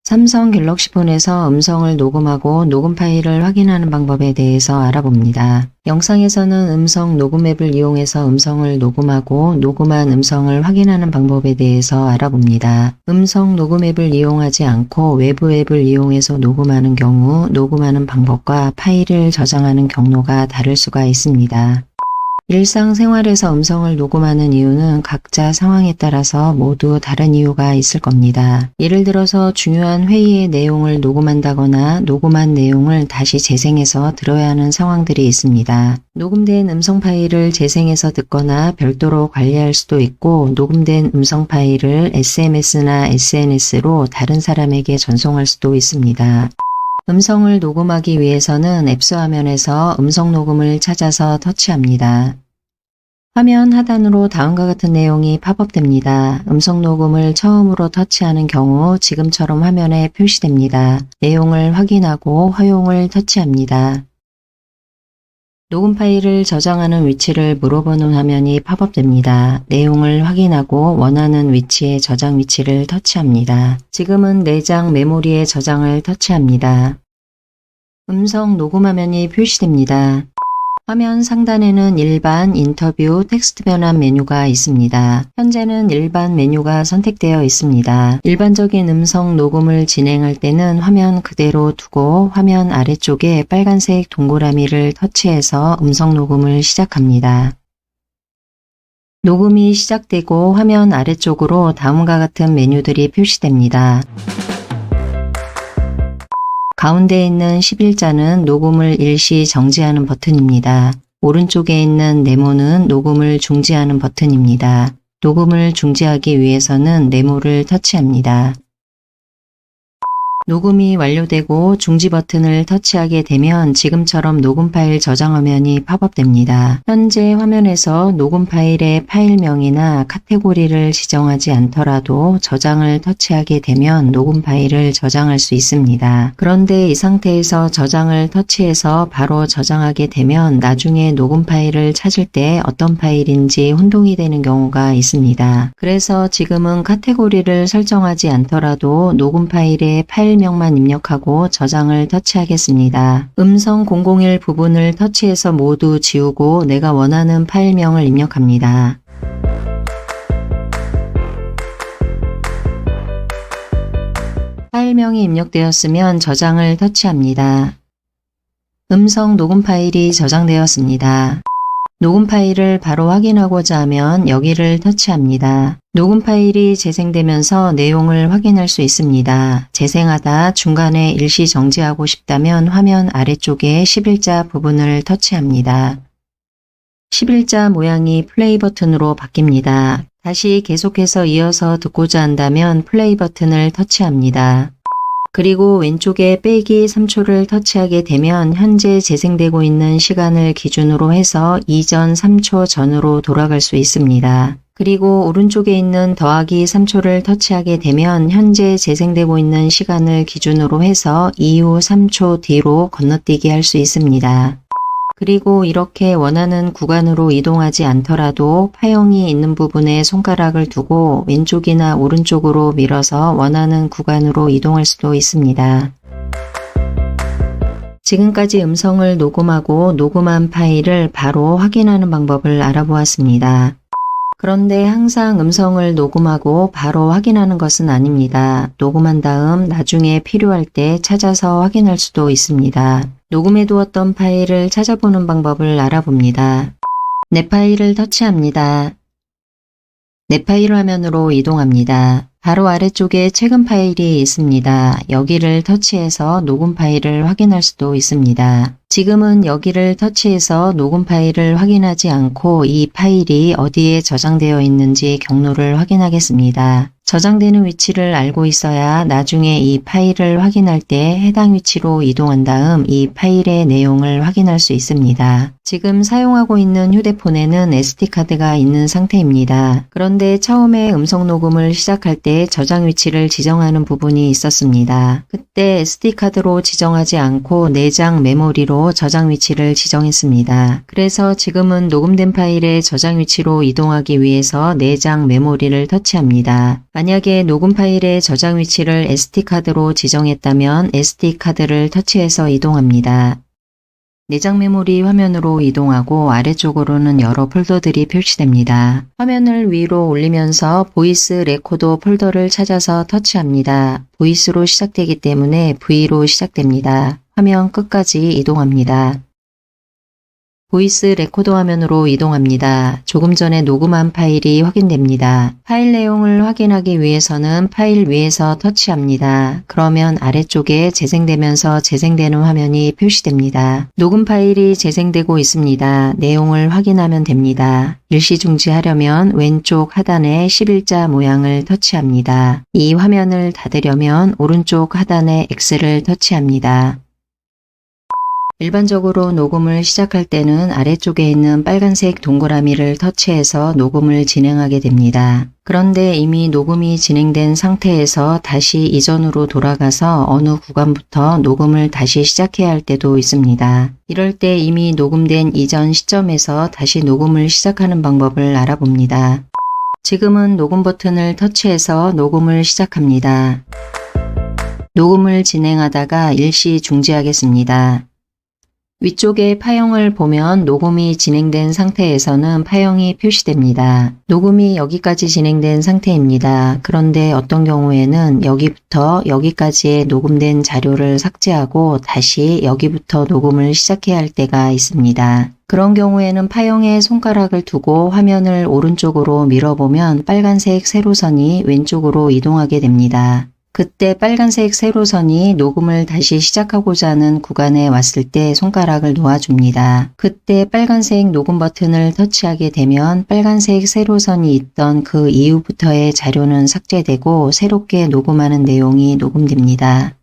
삼성 갤럭시 폰에서 음성을 녹음하고 녹음 파일을 확인하는 방법에 대해서 알아봅니다. 영상에서는 음성 녹음 앱을 이용해서 음성을 녹음하고 녹음한 음성을 확인하는 방법에 대해서 알아봅니다. 음성 녹음 앱을 이용하지 않고 외부 앱을 이용해서 녹음하는 경우 녹음하는 방법과 파일을 저장하는 경로가 다를 수가 있습니다. 일상생활에서 음성을 녹음하는 이유는 각자 상황에 따라서 모두 다른 이유가 있을 겁니다. 예를 들어서 중요한 회의의 내용을 녹음한다거나 녹음한 내용을 다시 재생해서 들어야 하는 상황들이 있습니다. 녹음된 음성 파일을 재생해서 듣거나 별도로 관리할 수도 있고, 녹음된 음성 파일을 SMS나 SNS로 다른 사람에게 전송할 수도 있습니다. 음성을 녹음하기 위해서는 앱스 화면에서 음성 녹음을 찾아서 터치합니다. 화면 하단으로 다음과 같은 내용이 팝업됩니다. 음성 녹음을 처음으로 터치하는 경우 지금처럼 화면에 표시됩니다. 내용을 확인하고 허용을 터치합니다. 녹음 파일을 저장하는 위치를 물어보는 화면이 팝업됩니다. 내용을 확인하고 원하는 위치의 저장 위치를 터치합니다. 지금은 내장 메모리에 저장을 터치합니다. 음성 녹음 화면이 표시됩니다. 화면 상단에는 일반, 인터뷰, 텍스트 변환 메뉴가 있습니다. 현재는 일반 메뉴가 선택되어 있습니다. 일반적인 음성 녹음을 진행할 때는 화면 그대로 두고 화면 아래쪽에 빨간색 동그라미를 터치해서 음성 녹음을 시작합니다. 녹음이 시작되고 화면 아래쪽으로 다음과 같은 메뉴들이 표시됩니다. 가운데 있는 11자는 녹음을 일시 정지하는 버튼입니다. 오른쪽에 있는 네모는 녹음을 중지하는 버튼입니다. 녹음을 중지하기 위해서는 네모를 터치합니다. 녹음이 완료되고 중지 버튼을 터치하게 되면 지금처럼 녹음 파일 저장 화면이 팝업됩니다. 현재 화면에서 녹음 파일의 파일명이나 카테고리를 지정하지 않더라도 저장을 터치하게 되면 녹음 파일을 저장할 수 있습니다. 그런데 이 상태에서 저장을 터치해서 바로 저장하게 되면 나중에 녹음 파일을 찾을 때 어떤 파일인지 혼동이 되는 경우가 있습니다. 그래서 지금은 카테고리를 설정하지 않더라도 녹음 파일의 파일명만 입력하고 저장을 터치하겠습니다. 음성 001 부분을 터치해서 모두 지우고 내가 원하는 파일명을 입력합니다. 파일명이 입력되었으면 저장을 터치합니다. 음성 녹음 파일이 저장되었습니다. 녹음 파일을 바로 확인하고자 하면 여기를 터치합니다. 녹음 파일이 재생되면서 내용을 확인할 수 있습니다. 재생하다 중간에 일시 정지하고 싶다면 화면 아래쪽에 11자 부분을 터치합니다. 11자 모양이 플레이 버튼으로 바뀝니다. 다시 계속해서 이어서 듣고자 한다면 플레이 버튼을 터치합니다. 그리고 왼쪽에 빼기 3초를 터치하게 되면 현재 재생되고 있는 시간을 기준으로 해서 이전 3초 전으로 돌아갈 수 있습니다. 그리고 오른쪽에 있는 더하기 3초를 터치하게 되면 현재 재생되고 있는 시간을 기준으로 해서 이후 3초 뒤로 건너뛰기 할 수 있습니다. 그리고 이렇게 원하는 구간으로 이동하지 않더라도 파형이 있는 부분에 손가락을 두고 왼쪽이나 오른쪽으로 밀어서 원하는 구간으로 이동할 수도 있습니다. 지금까지 음성을 녹음하고 녹음한 파일을 바로 확인하는 방법을 알아보았습니다. 그런데 항상 음성을 녹음하고 바로 확인하는 것은 아닙니다. 녹음한 다음 나중에 필요할 때 찾아서 확인할 수도 있습니다. 녹음해 두었던 파일을 찾아보는 방법을 알아봅니다. 내 파일을 터치합니다. 내 파일 화면으로 이동합니다. 바로 아래쪽에 최근 파일이 있습니다. 여기를 터치해서 녹음 파일을 확인할 수도 있습니다. 지금은 여기를 터치해서 녹음 파일을 확인하지 않고 이 파일이 어디에 저장되어 있는지 경로를 확인하겠습니다. 저장되는 위치를 알고 있어야 나중에 이 파일을 확인할 때 해당 위치로 이동한 다음 이 파일의 내용을 확인할 수 있습니다. 지금 사용하고 있는 휴대폰에는 SD카드가 있는 상태입니다. 그런데 처음에 음성 녹음을 시작할 때 저장 위치를 지정하는 부분이 있었습니다. 그때 SD카드로 지정하지 않고 내장 메모리로 저장 위치를 지정했습니다. 그래서 지금은 녹음된 파일의 저장 위치로 이동하기 위해서 내장 메모리를 터치합니다. 만약에 녹음 파일의 저장 위치를 SD카드로 지정했다면 SD카드를 터치해서 이동합니다. 내장 메모리 화면으로 이동하고 아래쪽으로는 여러 폴더들이 표시됩니다. 화면을 위로 올리면서 보이스 레코더 폴더를 찾아서 터치합니다. 보이스로 시작되기 때문에 V로 시작됩니다. 화면 끝까지 이동합니다. 보이스 레코더 화면으로 이동합니다. 조금 전에 녹음한 파일이 확인됩니다. 파일 내용을 확인하기 위해서는 파일 위에서 터치합니다. 그러면 아래쪽에 재생되면서 재생되는 화면이 표시됩니다. 녹음 파일이 재생되고 있습니다. 내용을 확인하면 됩니다. 일시 중지하려면 왼쪽 하단에 11자 모양을 터치합니다. 이 화면을 닫으려면 오른쪽 하단에 X를 터치합니다. 일반적으로 녹음을 시작할 때는 아래쪽에 있는 빨간색 동그라미를 터치해서 녹음을 진행하게 됩니다. 그런데 이미 녹음이 진행된 상태에서 다시 이전으로 돌아가서 어느 구간부터 녹음을 다시 시작해야 할 때도 있습니다. 이럴 때 이미 녹음된 이전 시점에서 다시 녹음을 시작하는 방법을 알아봅니다. 지금은 녹음 버튼을 터치해서 녹음을 시작합니다. 녹음을 진행하다가 일시 중지하겠습니다. 위쪽에 파형을 보면 녹음이 진행된 상태에서는 파형이 표시됩니다. 녹음이 여기까지 진행된 상태입니다. 그런데 어떤 경우에는 여기부터 여기까지의 녹음된 자료를 삭제하고 다시 여기부터 녹음을 시작해야 할 때가 있습니다. 그런 경우에는 파형에 손가락을 두고 화면을 오른쪽으로 밀어보면 빨간색 세로선이 왼쪽으로 이동하게 됩니다. 그때 빨간색 세로선이 녹음을 다시 시작하고자 하는 구간에 왔을 때 손가락을 놓아줍니다. 그때 빨간색 녹음 버튼을 터치하게 되면 빨간색 세로선이 있던 그 이후부터의 자료는 삭제되고 새롭게 녹음하는 내용이 녹음됩니다.